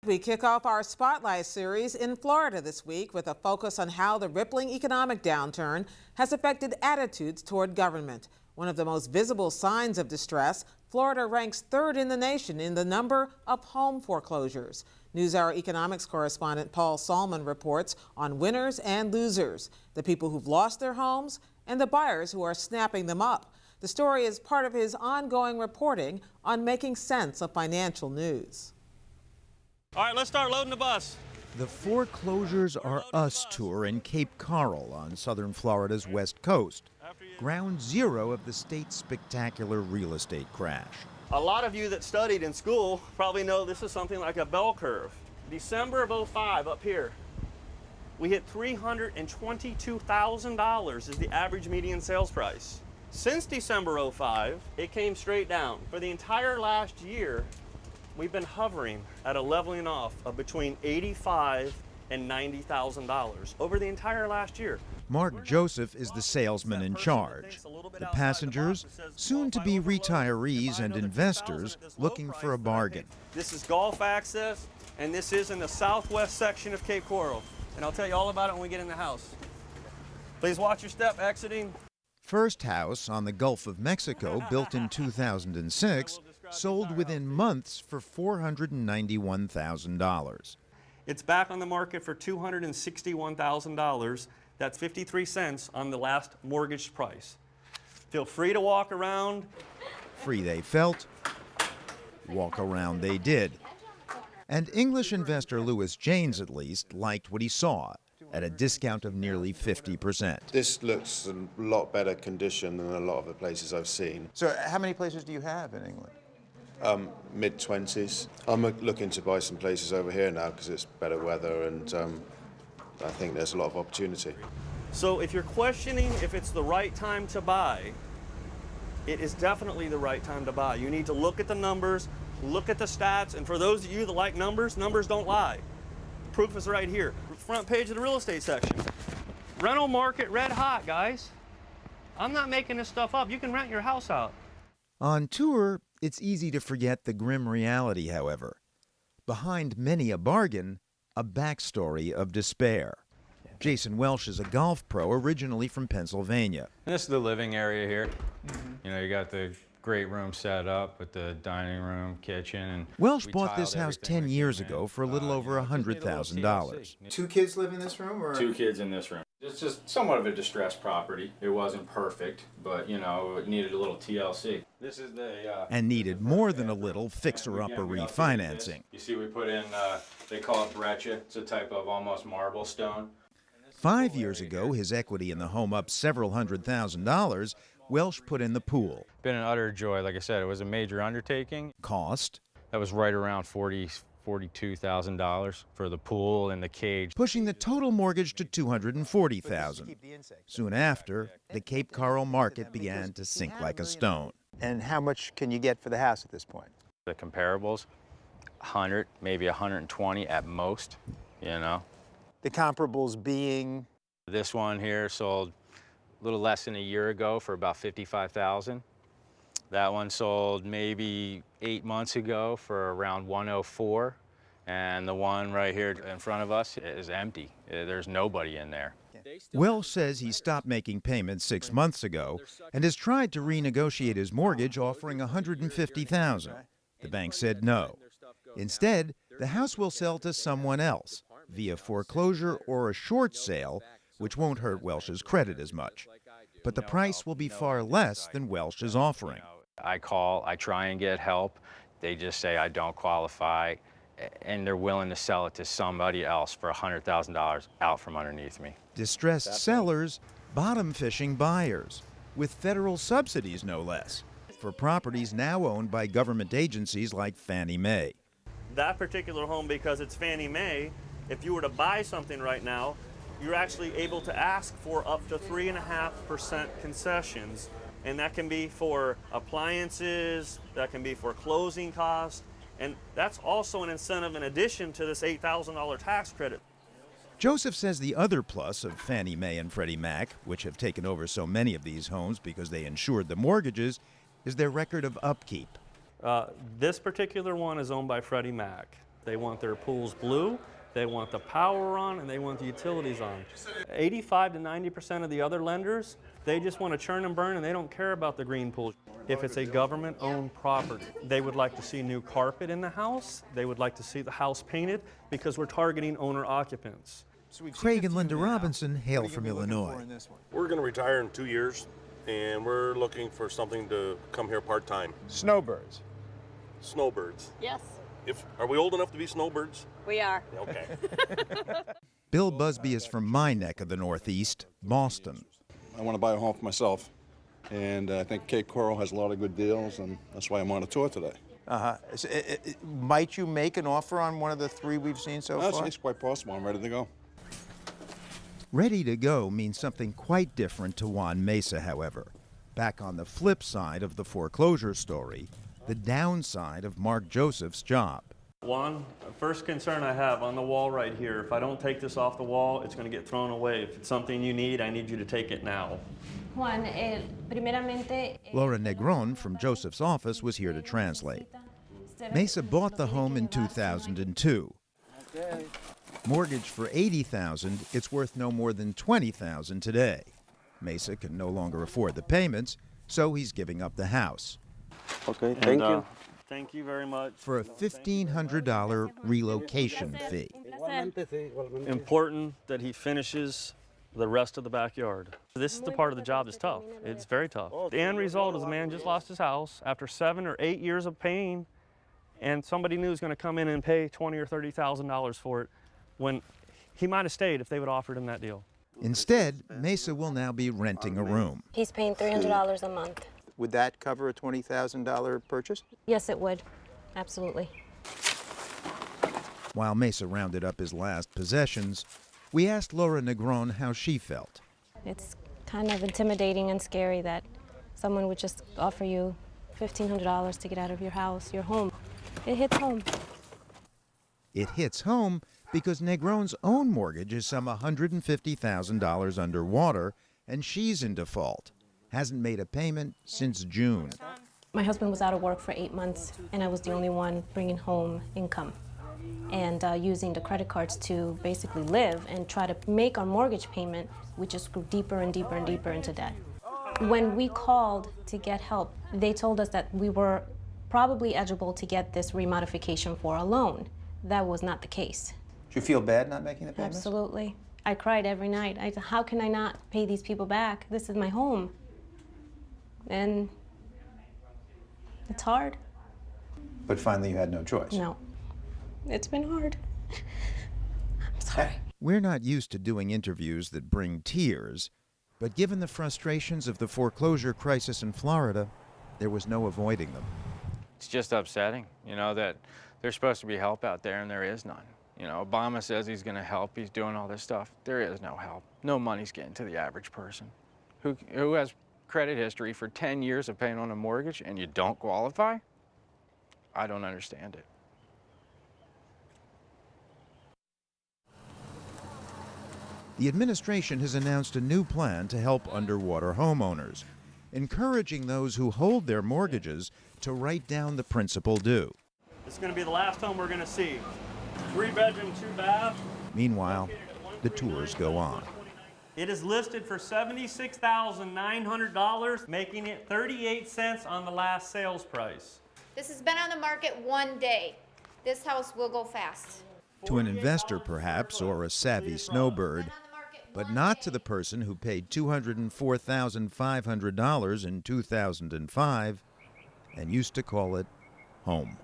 We kick off our Spotlight series in Florida this week with a focus on how the rippling economic downturn has affected attitudes toward government. One of the most visible signs of distress, Florida ranks third in the nation in the number of home foreclosures. NewsHour economics correspondent Paul Salmon reports on winners and losers, the people who've lost their homes and the buyers who are snapping them up. The story is part of his ongoing reporting on making sense of financial news. All right, let's start loading the bus. The Foreclosures Are Us tour in Cape Coral on southern Florida's west coast, ground zero of the state's spectacular real estate crash. A lot of you that studied in school probably know this is something like a bell curve. December of '05 up here, we hit $322,000 is the average median sales price. Since December '05, it came straight down. For the entire last year, we've been hovering at a leveling off of between $85,000 and $90,000 over the entire last year. Mark Joseph is the salesman in charge. The passengers, soon to be retirees and investors, looking for a bargain. This is Gulf access, and this is in the southwest section of Cape Coral. And I'll tell you all about it when we get in the house. Please watch your step exiting. First house on the Gulf of Mexico, built in 2006, sold within months for $491,000. It's back on the market for $261,000. That's 53 cents on the last mortgage price. Feel free to walk around. Free they felt, walk around they did. And English investor Louis Janes, at least, liked what he saw at a discount of nearly 50%. This looks in a lot better condition than a lot of the places I've seen. So how many places do you have in England? Mid-20s. I'm looking to buy some places over here now because it's better weather, and I think there's a lot of opportunity. So if you're questioning if it's the right time to buy, it is definitely the right time to buy. You need to look at the numbers, look at the stats, and for those of you that like numbers, numbers don't lie. Proof is right here. Front page of the real estate section. Rental market red hot, guys. I'm not making this stuff up. You can rent your house out. On tour, it's easy to forget the grim reality, however. Behind many a bargain, a backstory of despair. Jason Welsh is a golf pro originally from Pennsylvania. And this is the living area here. You know, you got the great room set up with the dining room, kitchen, and Welsh bought this house 10 years ago for a little over $100,000. Two kids live in this room, or? Two kids in this room. It's just somewhat of a distressed property. It wasn't perfect, but you know, it needed a little TLC. This is the and needed more than a little fixer-upper refinancing. You see, we put in they call it breccia. It's a type of almost marble stone. 5 years ago, his equity in the home up several $100,000. Welsh put in the pool. Been an utter joy. Like I said, it was a major undertaking. Cost? That was right around $42,000 for the pool and the cage. Pushing the total mortgage to $240,000. Soon after, the Cape Coral market began to sink like a stone. And how much can you get for the house at this point? The comparables, 100, maybe 120 at most, you know. The comparables being? This one here sold a little less than a year ago for about $55,000. That one sold maybe 8 months ago for around $104. And the one right here in front of us is empty. There's nobody in there. Welsh says he stopped making payments 6 months ago and has tried to renegotiate his mortgage, offering $150,000. The bank said no. Instead, the house will sell to someone else via foreclosure or a short sale, which won't hurt Welsh's credit as much. But the price will be far less than Welsh is offering. I call, I try and get help. They just say I don't qualify, and they're willing to sell it to somebody else for $100,000 out from underneath me. Distressed sellers, bottom-fishing buyers, with federal subsidies no less, for properties now owned by government agencies like Fannie Mae. That particular home, because it's Fannie Mae, if you were to buy something right now, you're actually able to ask for up to 3.5% concessions. And that can be for appliances, that can be for closing costs, and that's also an incentive in addition to this $8,000 tax credit. Joseph says the other plus of Fannie Mae and Freddie Mac, which have taken over so many of these homes because they insured the mortgages, is their record of upkeep. This particular one is owned by Freddie Mac. They want their pools blue, they want the power on, and they want the utilities on. 85 to 90% of the other lenders, they just want to churn and burn, and they don't care about the green pool. If it's a government-owned property, they would like to see new carpet in the house. They would like to see the house painted because we're targeting owner-occupants. Craig and Linda Robinson hail from Illinois. We're going to retire in 2 years, and we're looking for something to come here part-time. Snowbirds. Snowbirds. Yes, Are we old enough to be snowbirds? we are. Okay. Bill Busby is from my neck of the Northeast, Boston. I want to buy a home for myself, and I think Cape Coral has a lot of good deals, and that's why I'm on a tour today. Might you make an offer on one of the three we've seen so far? It's quite possible. I'm ready to go. Ready to go means something quite different to Juan Mesa, however. Back on the flip side of the foreclosure story, the downside of Mark Joseph's job. Juan, first concern I have on the wall right here, if I don't take this off the wall, it's going to get thrown away. If it's something you need, I need you to take it now. Juan, primeramente... Laura Negron from Joseph's office was here to translate. Mesa bought the home in 2002. Mortgage for $80,000, it's worth no more than $20,000 today. Mesa can no longer afford the payments, so he's giving up the house. Okay, thank you. Thank you very much. For a $1,500 relocation fee. Important that he finishes the rest of the backyard. This is the part of the job that's tough. It's very tough. The end result is the man just lost his house after 7 or 8 years of paying, and somebody new is going to come in and pay $20,000 or $30,000 for it when he might have stayed if they would have offered him that deal. Instead, Mesa will now be renting a room. He's paying $300 a month. Would that cover a $20,000 purchase? Yes, it would. Absolutely. While Mesa rounded up his last possessions, we asked Laura Negron how she felt. It's kind of intimidating and scary that someone would just offer you $1,500 to get out of your house, your home. It hits home. It hits home because Negron's own mortgage is some $150,000 underwater, and she's in default. Hasn't made a payment since June. My husband was out of work for 8 months, and I was the only one bringing home income and using the credit cards to basically live and try to make our mortgage payment. We just grew deeper and deeper and deeper into debt. When we called to get help, they told us that we were probably eligible to get this remodification for a loan. That was not the case. Do you feel bad not making the payments? Absolutely. I cried every night. I said, how can I not pay these people back? This is my home. And it's hard. But finally you had no choice. No. It's been hard. I'm sorry. We're not used to doing interviews that bring tears, but given the frustrations of the foreclosure crisis in Florida, there was no avoiding them. It's just upsetting, that there's supposed to be help out there and there is none. Obama says he's going to help, he's doing all this stuff. There is no help. No money's getting to the average person. Who has credit history for 10 years of paying on a mortgage and you don't qualify? I don't understand it. The administration has announced a new plan to help underwater homeowners, encouraging those who hold their mortgages to write down the principal due. This is going to be the last home we're going to see. 3-bedroom, 2-bath. Meanwhile, the tours go on. It is listed for $76,900, making it 38 cents on the last sales price. This has been on the market 1 day. This house will go fast. To an investor, perhaps, or a savvy snowbird, but not to the person who paid $204,500 in 2005 and used to call it home.